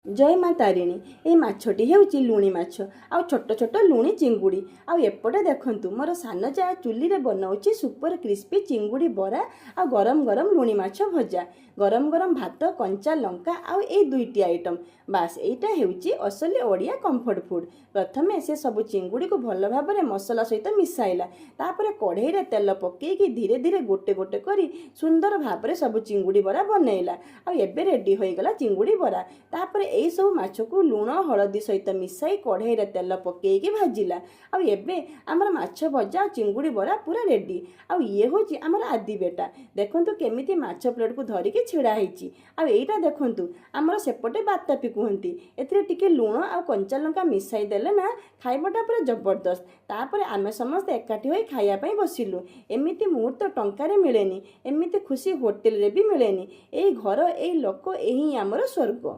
जय माँ तारिणी। ये माछटी हेउची लुणी माछ आउ छोट छोट लुणी चिंगुड़ी। आउ एपटे देखंतु मोर सान जा चुली रे बनाउची सुपर क्रिस्पी चिंगुड़ी बरा आ गरम गरम लुणी माछ भजा, गरम गरम भात, कंचा लंका आउ ए दुईटी आइटम। बास एटा हेउची असली ओडिया कंफर्ट फूड। प्रथमे से सब चिंगुड़ी को भल भाबरे मसला सहित मिसाइला, तापरे कढ़ई रे तेल पकेइकी धीरे धीरे गोटे गोटे करी सुंदर भाबरे सब चिंगुड़ी बरा बनैला। आ एबे रेडी होई गला चिंगुड़ी बरा। तापरे एई सब माछ को लुण हलदी सहित मिसाई कढ़ई रे तेल पकेइकी भाजिला। आ एबे आमर माछ भजा चिंगुड़ी बरा पूरा रेडी। आ ये होची आमर आदि बेटा। देखंतु केमिति माछ प्लेट को धरिकी छिड़ा ହେଇची। आ एइटा देखंतु आमर सेपटे बातापी कुहंती। एथिरे टिके लुण आ कंचा लंका मिसाई देले ना खाइबाटा पूरा जबरदस्त। तापरे आमे समस्त एकाठी होई खाइया पई बसिलु। एमिति मुहूर्त टंकारे मिलेनी, एमिति खुशी होटेल रे भी मिलेनी। एई घर एई लोक एही आमर स्वर्ग।